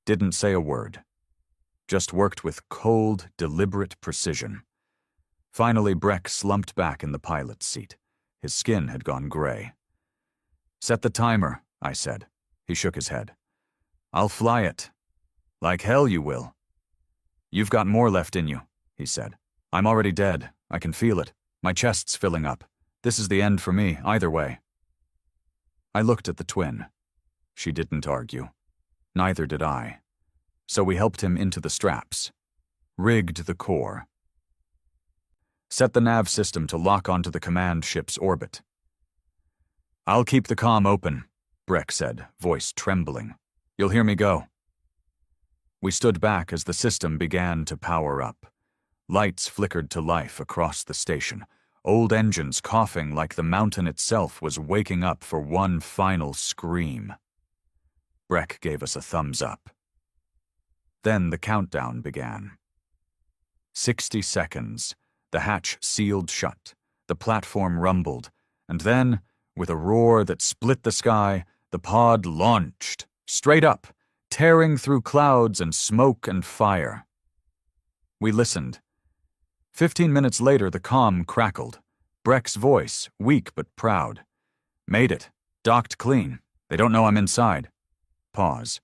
Didn't say a word. Just worked with cold, deliberate precision. Finally, Breck slumped back in the pilot's seat. His skin had gone gray. "Set the timer," I said. He shook his head. "I'll fly it." "Like hell you will." "You've got more left in you," he said. "I'm already dead. I can feel it. My chest's filling up. This is the end for me, either way." I looked at the twin. She didn't argue. Neither did I. So we helped him into the straps. Rigged the core. Set the nav system to lock onto the command ship's orbit. "I'll keep the comm open," Breck said, voice trembling. "You'll hear me go." We stood back as the system began to power up. Lights flickered to life across the station, old engines coughing like the mountain itself was waking up for one final scream. Breck gave us a thumbs up. Then the countdown began. 60 seconds. The hatch sealed shut. The platform rumbled. And then, with a roar that split the sky, the pod launched, straight up, tearing through clouds and smoke and fire. We listened. 15 minutes later, the comm crackled. Breck's voice, weak but proud. "Made it. Docked clean. They don't know I'm inside." Pause.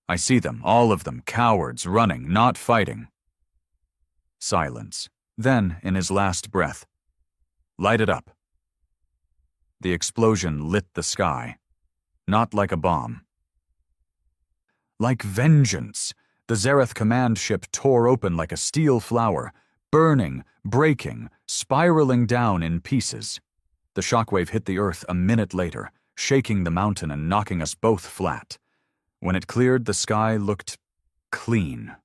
"I see them, all of them, cowards, running, not fighting." Silence. Then, in his last breath, "Light it up." The explosion lit the sky. Not like a bomb. Like vengeance, the Zereth command ship tore open like a steel flower, burning, breaking, spiraling down in pieces. The shockwave hit the earth a minute later, shaking the mountain and knocking us both flat. When it cleared, the sky looked clean.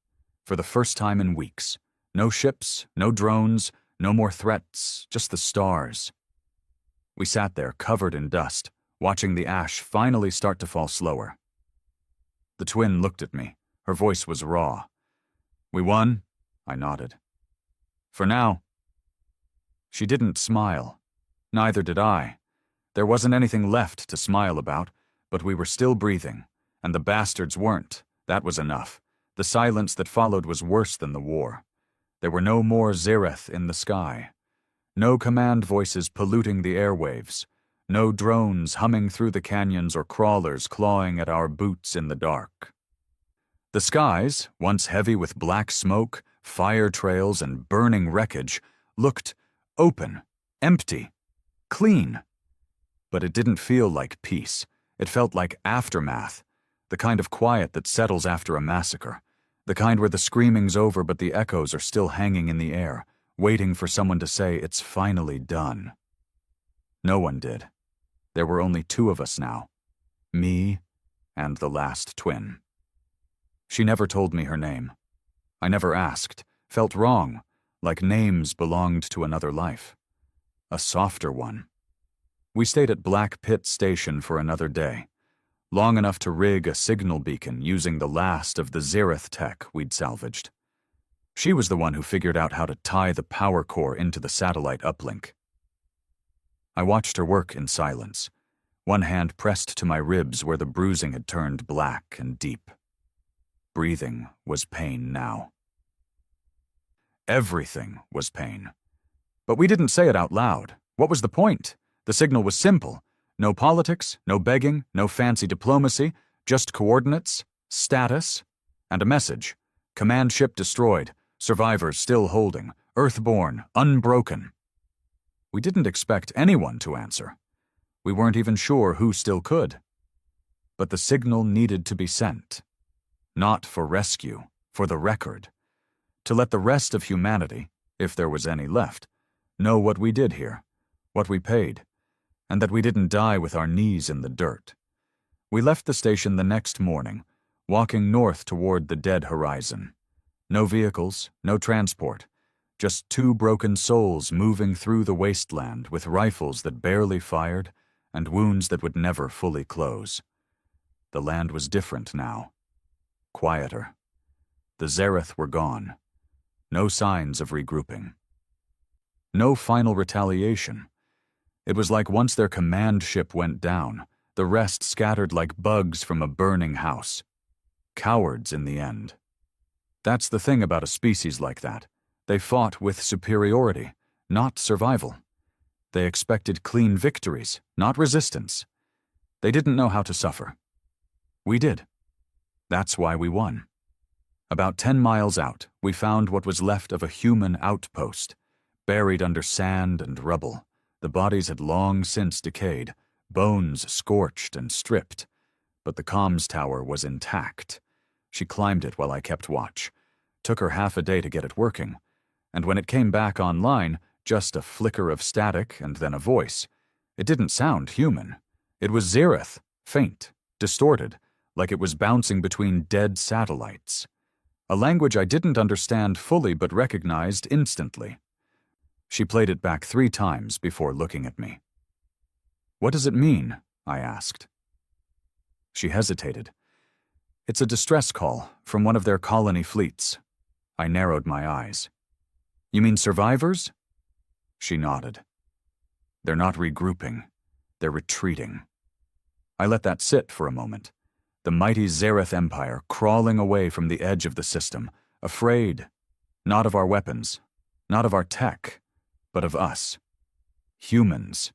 For the first time in weeks. No ships, no drones, no more threats, just the stars. We sat there, covered in dust, watching the ash finally start to fall slower. The twin looked at me. Her voice was raw. "We won?" I nodded. "For now." She didn't smile. Neither did I. There wasn't anything left to smile about, but we were still breathing, and the bastards weren't. That was enough. The silence that followed was worse than the war. There were no more Zereth in the sky. No command voices polluting the airwaves. No drones humming through the canyons or crawlers clawing at our boots in the dark. The skies, once heavy with black smoke, fire trails, and burning wreckage, looked open, empty, clean. But it didn't feel like peace. It felt like aftermath, the kind of quiet that settles after a massacre, the kind where the screaming's over but the echoes are still hanging in the air, waiting for someone to say it's finally done. No one did. There were only two of us now, me and the last twin. She never told me her name. I never asked, felt wrong, like names belonged to another life. A softer one. We stayed at Black Pit Station for another day, long enough to rig a signal beacon using the last of the Zereth tech we'd salvaged. She was the one who figured out how to tie the power core into the satellite uplink. I watched her work in silence, one hand pressed to my ribs where the bruising had turned black and deep. Breathing was pain now. Everything was pain. But we didn't say it out loud. What was the point? The signal was simple. No politics, no begging, no fancy diplomacy, just coordinates, status, and a message. Command ship destroyed, survivors still holding, Earthborn, unbroken. We didn't expect anyone to answer. We weren't even sure who still could. But the signal needed to be sent. Not for rescue, for the record. To let the rest of humanity, if there was any left, know what we did here, what we paid, and that we didn't die with our knees in the dirt. We left the station the next morning, walking north toward the dead horizon. No vehicles, no transport, just two broken souls moving through the wasteland with rifles that barely fired and wounds that would never fully close. The land was different now. Quieter. The Zereth were gone. No signs of regrouping. No final retaliation. It was like once their command ship went down, the rest scattered like bugs from a burning house. Cowards in the end. That's the thing about a species like that. They fought with superiority, not survival. They expected clean victories, not resistance. They didn't know how to suffer. We did. That's why we won. About 10 miles out, we found what was left of a human outpost, buried under sand and rubble. The bodies had long since decayed, bones scorched and stripped, but the comms tower was intact. She climbed it while I kept watch. Took her half a day to get it working, and when it came back online, just a flicker of static and then a voice. It didn't sound human. It was Zereth, faint, distorted, like it was bouncing between dead satellites. A language I didn't understand fully but recognized instantly. She played it back 3 times before looking at me. "What does it mean?" I asked. She hesitated. "It's a distress call from one of their colony fleets." I narrowed my eyes. "You mean survivors?" She nodded. "They're not regrouping. They're retreating." I let that sit for a moment. The mighty Zereth Empire crawling away from the edge of the system, afraid, not of our weapons, not of our tech, but of us. Humans.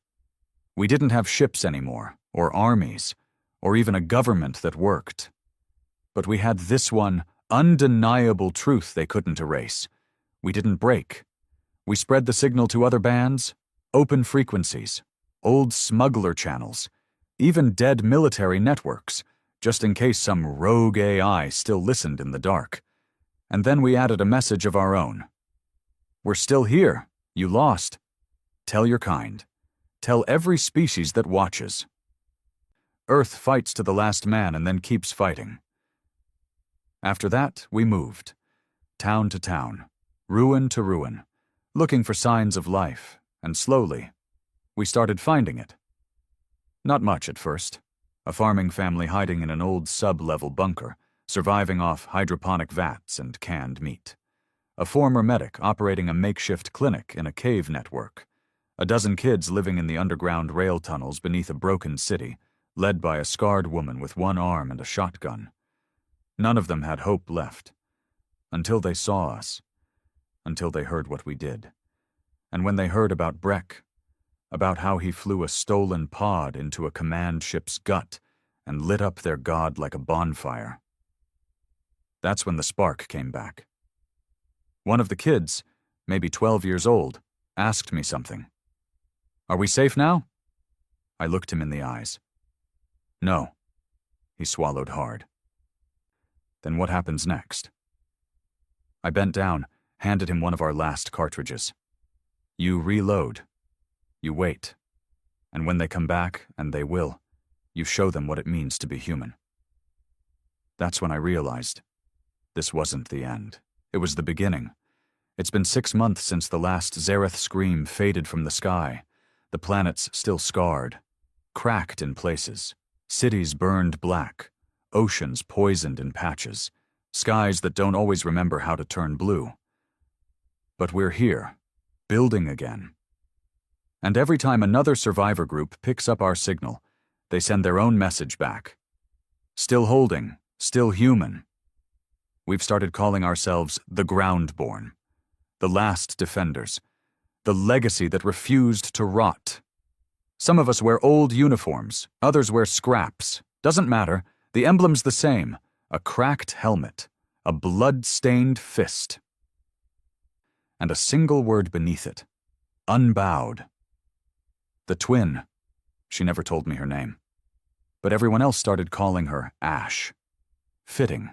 We didn't have ships anymore, or armies, or even a government that worked. But we had this one undeniable truth they couldn't erase. We didn't break. We spread the signal to other bands, open frequencies, old smuggler channels, even dead military networks, just in case some rogue AI still listened in the dark. And then we added a message of our own. "We're still here. You lost. Tell your kind. Tell every species that watches. Earth fights to the last man and then keeps fighting." After that, we moved. Town to town, ruin to ruin, looking for signs of life, and slowly, we started finding it. Not much at first. A farming family hiding in an old sub-level bunker, surviving off hydroponic vats and canned meat. A former medic operating a makeshift clinic in a cave network. A dozen kids living in the underground rail tunnels beneath a broken city, led by a scarred woman with one arm and a shotgun. None of them had hope left. Until they saw us. until they heard what we did. And when they heard about Breck, about how he flew a stolen pod into a command ship's gut and lit up their god like a bonfire. That's when the spark came back. One of the kids, maybe 12 years old, asked me something. "Are we safe now?" I looked him in the eyes. "No." He swallowed hard. "Then what happens next?" I bent down, handed him one of our last cartridges. "You reload. You wait. And when they come back, and they will, you show them what it means to be human." That's when I realized this wasn't the end. It was the beginning. It's been 6 months since the last Zareth scream faded from the sky. The planet's still scarred, cracked in places, cities burned black, oceans poisoned in patches, skies that don't always remember how to turn blue. But we're here, building again. And every time another survivor group picks up our signal, they send their own message back. Still holding, still human. We've started calling ourselves the Groundborn, the last defenders, the legacy that refused to rot. Some of us wear old uniforms, others wear scraps. Doesn't matter, the emblem's the same, a cracked helmet, a blood-stained fist. And a single word beneath it, unbowed. The twin, she never told me her name, but everyone else started calling her Ash. Fitting.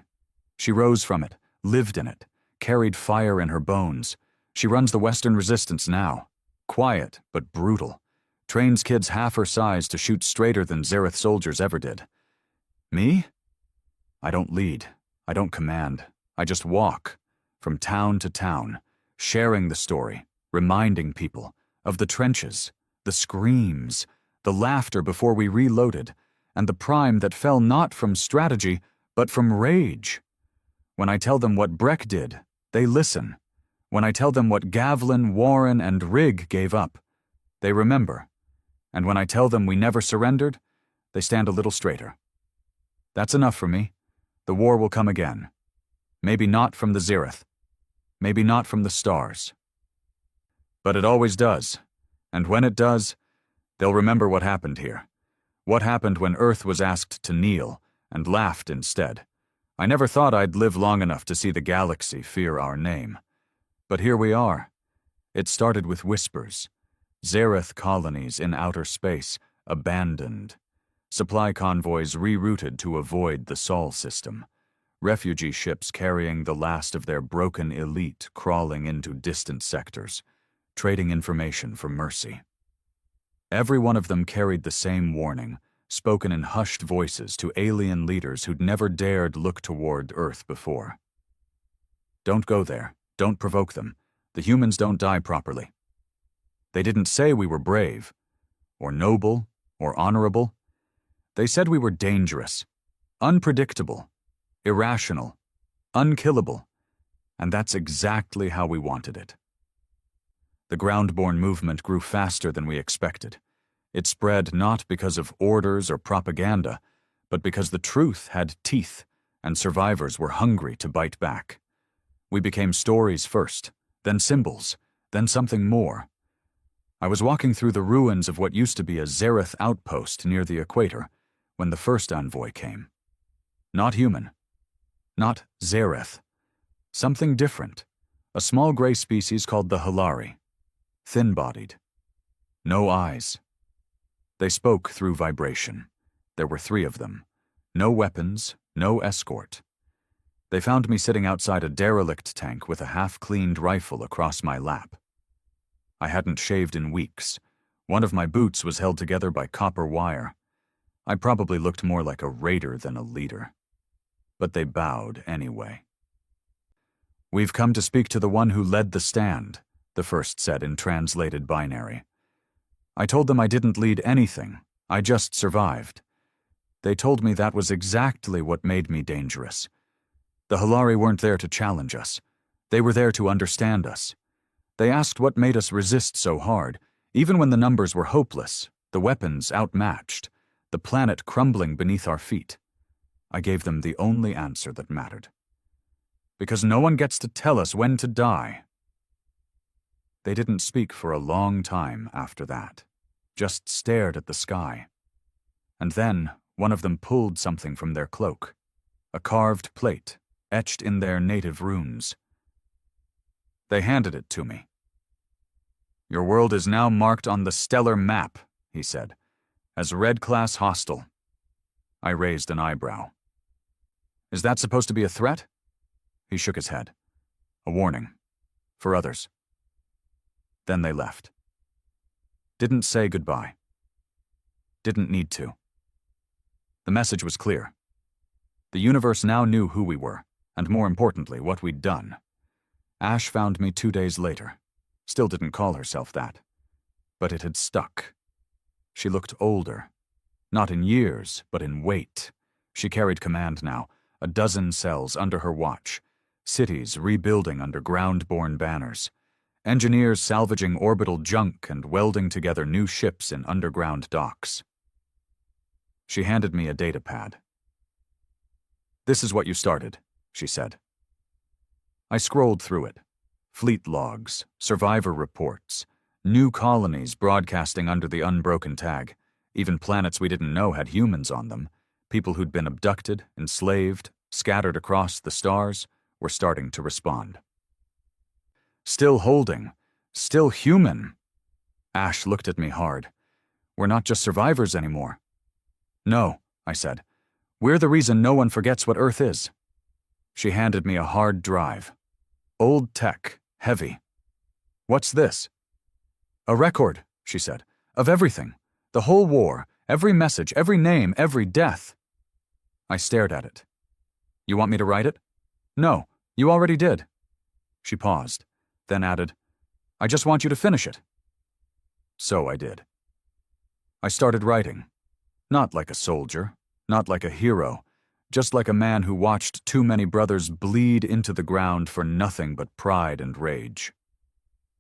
She rose from it, lived in it, carried fire in her bones. She runs the Western Resistance now. Quiet, but brutal. Trains kids half her size to shoot straighter than Zareth soldiers ever did. Me? I don't lead. I don't command. I just walk, from town to town, sharing the story, reminding people of the trenches, the screams, the laughter before we reloaded, and the prime that fell not from strategy, but from rage. When I tell them what Breck did, they listen. When I tell them what Gavlin, Warren, and Rigg gave up, they remember. And when I tell them we never surrendered, they stand a little straighter. That's enough for me. The war will come again. Maybe not from the Zareth. Maybe not from the stars. But it always does. And when it does, they'll remember what happened here. What happened when Earth was asked to kneel, and laughed instead. I never thought I'd live long enough to see the galaxy fear our name. But here we are. It started with whispers. Zareth colonies in outer space, abandoned. Supply convoys rerouted to avoid the Sol system. Refugee ships carrying the last of their broken elite crawling into distant sectors, trading information for mercy. Every one of them carried the same warning, spoken in hushed voices to alien leaders who'd never dared look toward Earth before. Don't go there. Don't provoke them. The humans don't die properly. They didn't say we were brave, or noble, or honorable. They said we were dangerous, unpredictable, irrational, unkillable, and that's exactly how we wanted it. The Groundborn movement grew faster than we expected. It spread not because of orders or propaganda, but because the truth had teeth and survivors were hungry to bite back. We became stories first, then symbols, then something more. I was walking through the ruins of what used to be a Zareth outpost near the equator when the first envoy came. Not human. Not Zareth. Something different. A small gray species called the Halari. Thin-bodied. No eyes. They spoke through vibration. There were 3 of them. No weapons, no escort. They found me sitting outside a derelict tank with a half-cleaned rifle across my lap. I hadn't shaved in weeks. One of my boots was held together by copper wire. I probably looked more like a raider than a leader. But they bowed anyway. "We've come to speak to the one who led the stand," the first said in translated binary. I told them I didn't lead anything. I just survived. They told me that was exactly what made me dangerous. The Halari weren't there to challenge us. They were there to understand us. They asked what made us resist so hard, even when the numbers were hopeless, the weapons outmatched, the planet crumbling beneath our feet. I gave them the only answer that mattered. Because no one gets to tell us when to die. They didn't speak for a long time after that, just stared at the sky. And then one of them pulled something from their cloak, a carved plate etched in their native runes. They handed it to me. "Your world is now marked on the stellar map," he said, "as Red Class Hostile." I raised an eyebrow. "Is that supposed to be a threat?" He shook his head. "A warning. For others." Then they left. Didn't say goodbye. Didn't need to. The message was clear. The universe now knew who we were, and more importantly, what we'd done. Ash found me 2 days later. Still didn't call herself that. But it had stuck. She looked older. Not in years, but in weight. She carried command now, a dozen cells under her watch, cities rebuilding under ground-borne banners, engineers salvaging orbital junk and welding together new ships in underground docks. She handed me a data pad. "This is what you started," she said. I scrolled through it. Fleet logs, survivor reports, new colonies broadcasting under the unbroken tag, even planets we didn't know had humans on them, people who'd been abducted, enslaved, scattered across the stars, were starting to respond. "Still holding. Still human." Ash looked at me hard. "We're not just survivors anymore." "No," I said. "We're the reason no one forgets what Earth is." She handed me a hard drive. Old tech, heavy. "What's this?" "A record," she said, "of everything. The whole war, every message, every name, every death." I stared at it. "You want me to write it?" "No, you already did." She paused, then added, "I just want you to finish it." So I did. I started writing. Not like a soldier, not like a hero, just like a man who watched too many brothers bleed into the ground for nothing but pride and rage.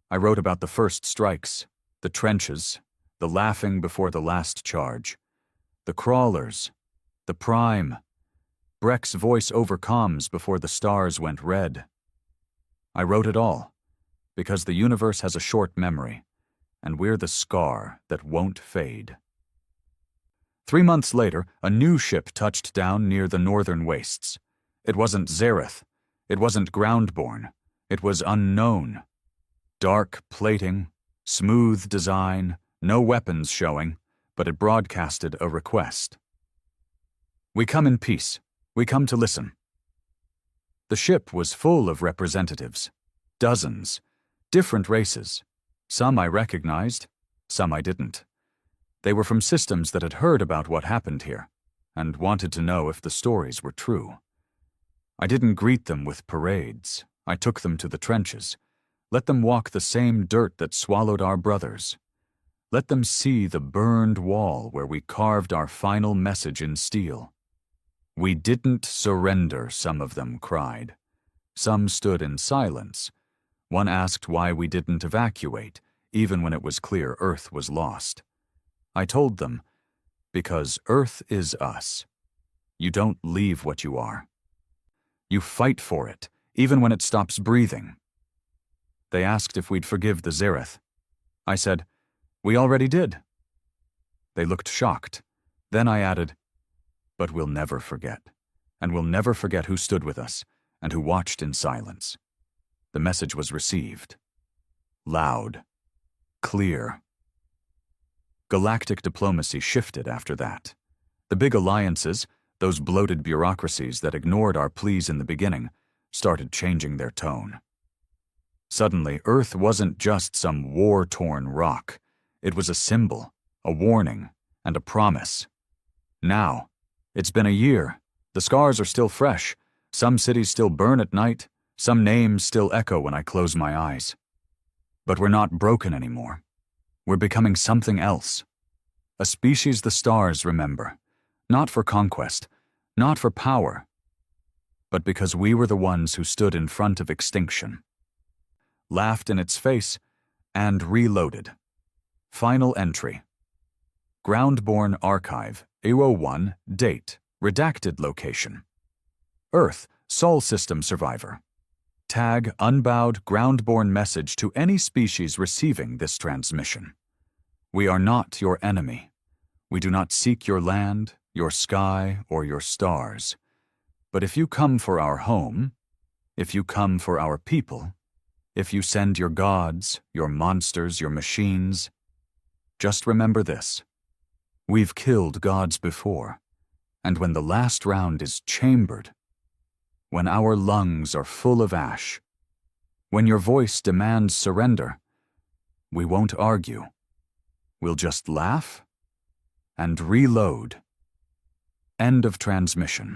I wrote about the first strikes, the trenches, the laughing before the last charge, the crawlers, the prime, Breck's voice over comms before the stars went red. I wrote it all, because the universe has a short memory, and we're the scar that won't fade. 3 months later, a new ship touched down near the northern wastes. It wasn't Zareth. It wasn't groundborne. It was unknown. Dark plating, smooth design, no weapons showing, but it broadcasted a request. "We come in peace. We come to listen." The ship was full of representatives. Dozens. Different races. Some I recognized, some I didn't. They were from systems that had heard about what happened here, and wanted to know if the stories were true. I didn't greet them with parades. I took them to the trenches. Let them walk the same dirt that swallowed our brothers. Let them see the burned wall where we carved our final message in steel. "We didn't surrender," some of them cried. Some stood in silence. One asked why we didn't evacuate, even when it was clear Earth was lost. I told them, because Earth is us. You don't leave what you are. You fight for it, even when it stops breathing. They asked if we'd forgive the Zareth. I said, "We already did." They looked shocked. Then I added, "But we'll never forget, and we'll never forget who stood with us and who watched in silence." The message was received. Loud. Clear. Galactic diplomacy shifted after that. The big alliances, those bloated bureaucracies that ignored our pleas in the beginning, started changing their tone. Suddenly, Earth wasn't just some war-torn rock. It was a symbol, a warning, and a promise. Now, it's been a year. The scars are still fresh. Some cities still burn at night. Some names still echo when I close my eyes. But we're not broken anymore. We're becoming something else. A species the stars remember. Not for conquest, not for power, but because we were the ones who stood in front of extinction. Laughed in its face, and reloaded. Final entry. Groundborne Archive, AO1, date, redacted location. Earth, Sol System survivor. Tag unbowed groundborn message to any species receiving this transmission. We are not your enemy. We do not seek your land, your sky, or your stars. But if you come for our home, if you come for our people, if you send your gods, your monsters, your machines, just remember this. We've killed gods before, and when the last round is chambered, when our lungs are full of ash, when your voice demands surrender, we won't argue. We'll just laugh and reload. End of transmission.